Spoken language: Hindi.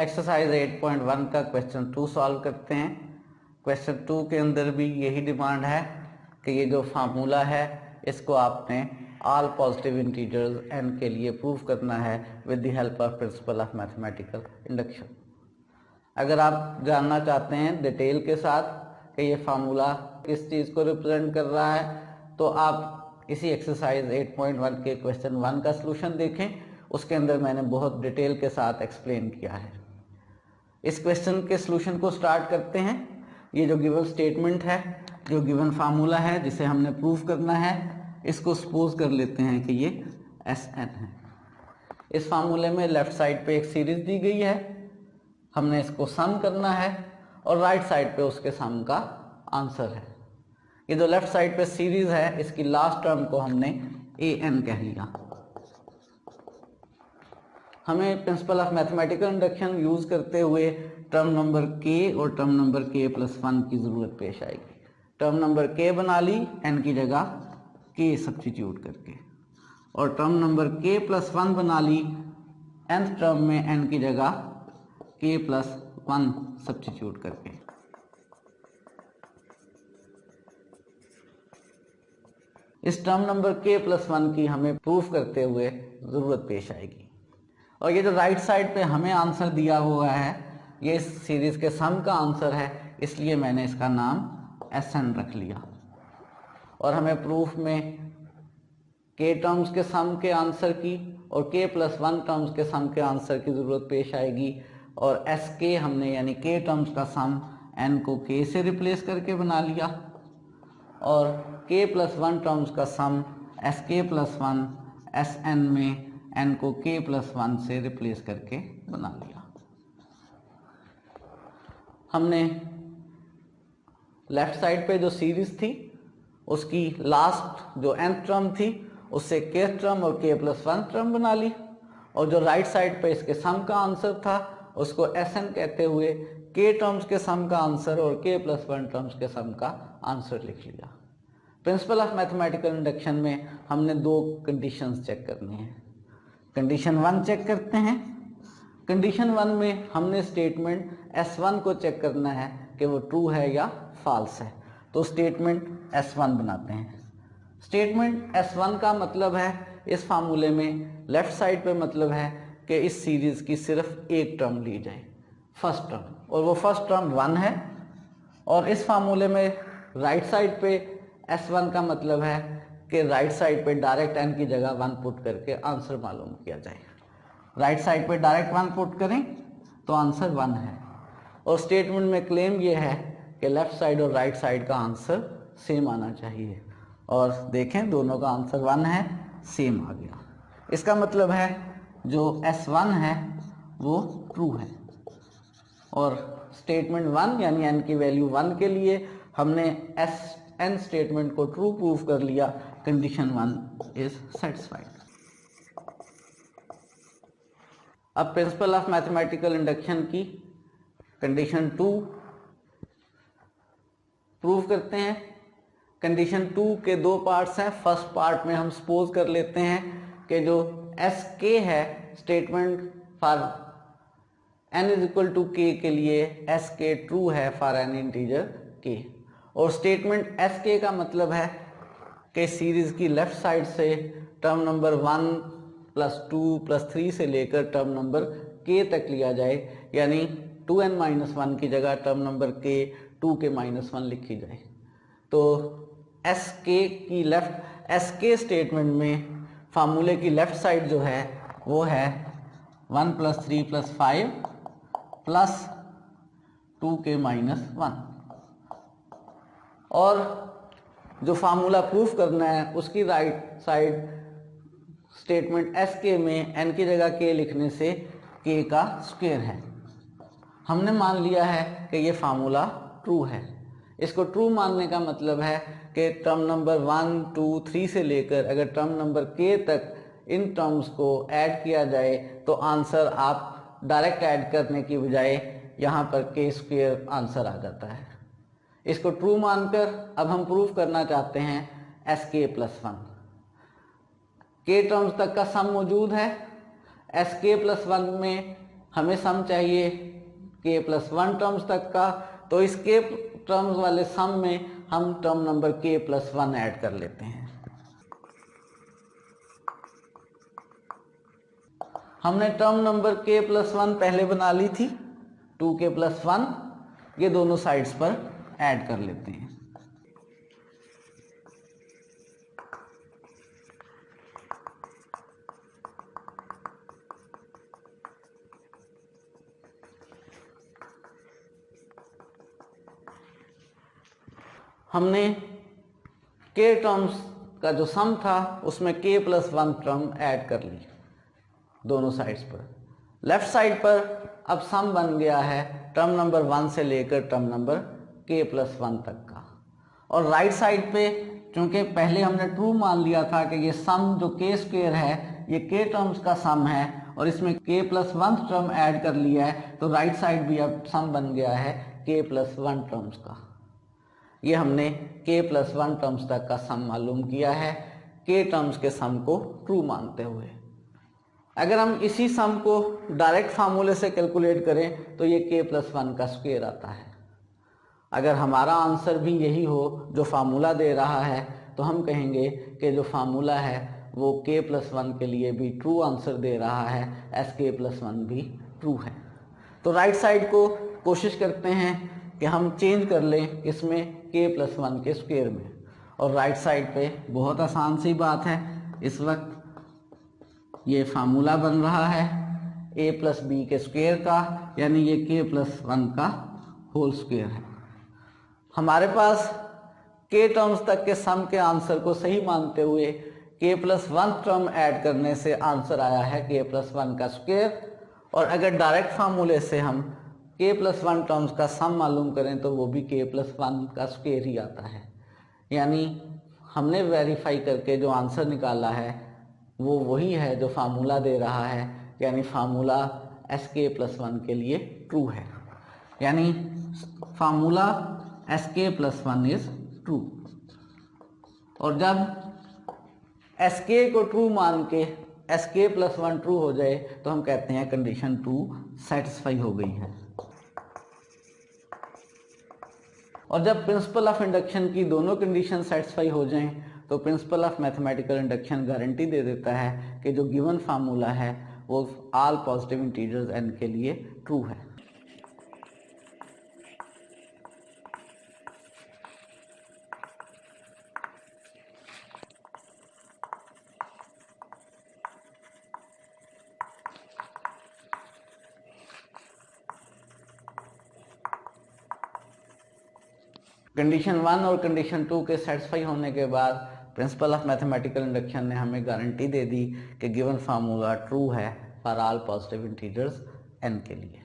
एक्सरसाइज 8.1 का क्वेश्चन 2 सॉल्व करते हैं। क्वेश्चन 2 के अंदर भी यही डिमांड है कि ये जो फार्मूला है इसको आपने ऑल पॉजिटिव इंटीजर्स n के लिए प्रूव करना है with the help of principal of mathematical induction. अगर आप जानना चाहते हैं डिटेल के साथ कि ये फार्मूला किस चीज़ को रिप्रेजेंट कर रहा है तो आप इसी एक्सरसाइज 8.1 के क्वेश्चन 1 का सलूशन देखें। उसके अंदर मैंने बहुत डिटेल के साथ एक्सप्लेन किया है। इस क्वेश्चन के सलूशन को स्टार्ट करते हैं। ये जो गिवन स्टेटमेंट है, जो गिवन फार्मूला है जिसे हमने प्रूव करना है, इसको सपोज कर लेते हैं कि ये Sn है। इस फार्मूले में लेफ्ट साइड पे एक सीरीज दी गई है, हमने इसको सम करना है और राइट साइड पे उसके सम का आंसर है। ये जो लेफ्ट साइड पे सीरीज है इसकी लास्ट टर्म को हमने An कह लिया। हमें principal of mathematical induction use करते हुए टर्म नंबर k और टर्म नंबर k+1 की जरूरत पेश आएगी। टर्म नंबर k बना ली n की जगह k सब्स्टिट्यूट करके, और टर्म नंबर k+1 बना ली nth टर्म में n की जगह k+1 सब्स्टिट्यूट करके। इस टर्म नंबर k+1 की हमें प्रूफ करते हुए जरूरत पेश आएगी। और ये जो राइट साइड पे हमें आंसर दिया हुआ है ये इस सीरीज के सम का आंसर है, इसलिए मैंने इसका नाम Sn रख लिया। और हमें प्रूफ में k टर्म्स के सम के आंसर की और k+1 टर्म्स के सम के आंसर की ज़रूरत पेश आएगी। और Sk हमने यानी k टर्म्स का सम n को k से रिप्लेस करके बना लिया और k+1 टर्म्स का सम Sk+1 Sn में n को k+1 से रिप्लेस करके बना लिया। हमने लेफ्ट साइड पे जो सीरीज थी उसकी लास्ट जो nth टर्म थी उससे kth टर्म और k+1 टर्म बना ली, और जो राइट साइड पे इसके सम का आंसर था उसको Sn कहते हुए k टर्म्स के सम का आंसर और k+1 टर्म्स के सम का आंसर लिख लिया। प्रिंसिपल ऑफ मैथमेटिकल इंडक्शन में हमने दो कंडीशंस चेक करनी है। कंडीशन 1 चेक करते हैं। कंडीशन 1 में हमने स्टेटमेंट S1 को चेक करना है कि वो ट्रू है या फॉल्स है, तो स्टेटमेंट S1 बनाते हैं। स्टेटमेंट S1 का मतलब है इस फार्मूले में लेफ्ट साइड पे मतलब है कि इस सीरीज की सिर्फ एक टर्म ली जाए, फर्स्ट टर्म, और वो फर्स्ट टर्म 1 है। और इस फार्मूले में राइट साइड पे S1 का मतलब है कि राइट साइड पे डायरेक्ट n की जगह 1 पुट करके आंसर मालूम किया जाए। राइट साइड पे डायरेक्ट 1 पुट करें तो आंसर 1 है। और स्टेटमेंट में क्लेम ये है कि लेफ्ट साइड और राइट साइड का आंसर सेम आना चाहिए, और देखें दोनों का आंसर 1 है, सेम आ गया। इसका मतलब है जो S1 है वो ट्रू है। और स्टेटमेंट 1 यानी n की वैल्यू 1 के लिए हमने Sn स्टेटमेंट को ट्रू प्रूफ कर लिया। Condition 1 is satisfied. अब प्रिंसिपल ऑफ मैथमेटिकल इंडक्शन की कंडीशन 2 प्रूव करते हैं। कंडीशन 2 के दो पार्ट्स हैं। फर्स्ट पार्ट में हम सपोज कर लेते हैं कि जो Sk है statement for n is equal to k के लिए Sk ट्रू है फॉर एन इंटीजर k, और स्टेटमेंट Sk का मतलब है कि सीरीज की लेफ्ट साइड से टर्म नंबर 1+2+3 से लेकर टर्म नंबर k तक लिया जाए, यानी 2n-1 की जगह टर्म नंबर k 2k-1 लिखी जाए। तो Sk स्टेटमेंट में फार्मूले की लेफ्ट साइड जो है वो है 1+3+5 प्लस 2k-1, और जो फार्मूला प्रूफ करना है उसकी राइट साइड स्टेटमेंट Sk में n की जगह k लिखने से k का स्क्वायर है। हमने मान लिया है कि ये फार्मूला ट्रू है। इसको ट्रू मानने का मतलब है कि टर्म नंबर 1, 2, 3 से लेकर अगर टर्म नंबर k तक इन टर्म्स को ऐड किया जाए तो आंसर आप डायरेक्ट ऐड करने की बजाय यहाँ पर k स्क्वायर आंसर आ जाता है। इसको ट्रू मानकर अब हम प्रूफ करना चाहते हैं Sk+1। k टर्म्स तक का सम मौजूद है। Sk+1 में हमें सम चाहिए k प्लस 1 टर्म्स तक का, तो इस k टर्म्स वाले सम में हम term number k plus 1 add कर लेते हैं। हमने टर्म नंबर k प्लस 1 पहले बना ली थी, 2k प्लस 1, ये दोनों साइड्स पर ऐड कर लेते हैं। हमने k टर्म्स का जो सम था उसमें k प्लस 1 टर्म ऐड कर ली दोनों साइड्स पर। लेफ्ट साइड पर अब सम बन गया है टर्म नंबर 1 से लेकर टर्म नंबर k प्लस 1 तक का। और राइट साइड पे चूंकि पहले हमने ट्रू मान लिया था कि ये सम जो k स्क्वायर है ये k टर्म्स का सम है और इसमें k प्लस 1 टर्म ऐड कर लिया है, तो राइट साइड भी अब सम बन गया है k प्लस 1 टर्म्स का। ये हमने k प्लस 1 टर्म्स तक का सम मालूम किया है k टर्म्स के सम को ट्रू मानते हुए। अगर हम इसी सम को डायरेक्ट फार्मूले से कैलकुलेट करें तो ये k प्लस 1 का स्क्वायर आता है। अगर हमारा आंसर भी यही हो जो फार्मूला दे रहा है तो हम कहेंगे कि जो फार्मूला है वो k प्लस 1 के लिए भी ट्रू आंसर दे रहा है, एस k प्लस 1 भी ट्रू है। तो राइट साइड को कोशिश करते हैं कि हम चेंज कर लें इसमें k प्लस 1 के स्क्वायर में, और राइट साइड पे बहुत आसान सी बात है, इस वक्त ये फार्मूला बन रहा है a प्लस बी के स्क्वायर का, यानी ये k प्लस 1 का होल स्क्वायर है। हमारे पास k टर्म्स तक के सम के आंसर को सही मानते हुए k प्लस 1 टर्म ऐड करने से आंसर आया है k प्लस 1 का स्क्वायर। और अगर डायरेक्ट फार्मूले से हम k प्लस 1 टर्म्स का सम मालूम करें तो वो भी k प्लस 1 का स्क्वायर ही आता है। यानी हमने वेरीफाई करके जो आंसर निकाला है वो वही है जो फार्मूला दे रहा है, यानी फार्मूला एस के प्लस 1 के लिए ट्रू है। यानी फार्मूला एस के प्लस 1 इज ट्रू। और जब एस के को ट्रू मान के एस के प्लस 1 ट्रू हो जाए तो हम कहते हैं कंडीशन 2 सेटिस्फाई हो गई है। और जब प्रिंसिपल ऑफ इंडक्शन की दोनों कंडीशन सेटिस्फाई हो जाएं तो principle of mathematical induction guarantee दे देता है कि जो गिवन फार्मूला है वो ऑल पॉजिटिव इंटीजर्स n के लिए ट्रू है। कंडीशन 1 और कंडीशन 2 के सेटिस्फाई होने के बाद प्रिंसिपल ऑफ मैथमेटिकल इंडक्शन ने हमें गारंटी दे दी कि गिवन फार्मूला ट्रू है for all positive integers n के लिए।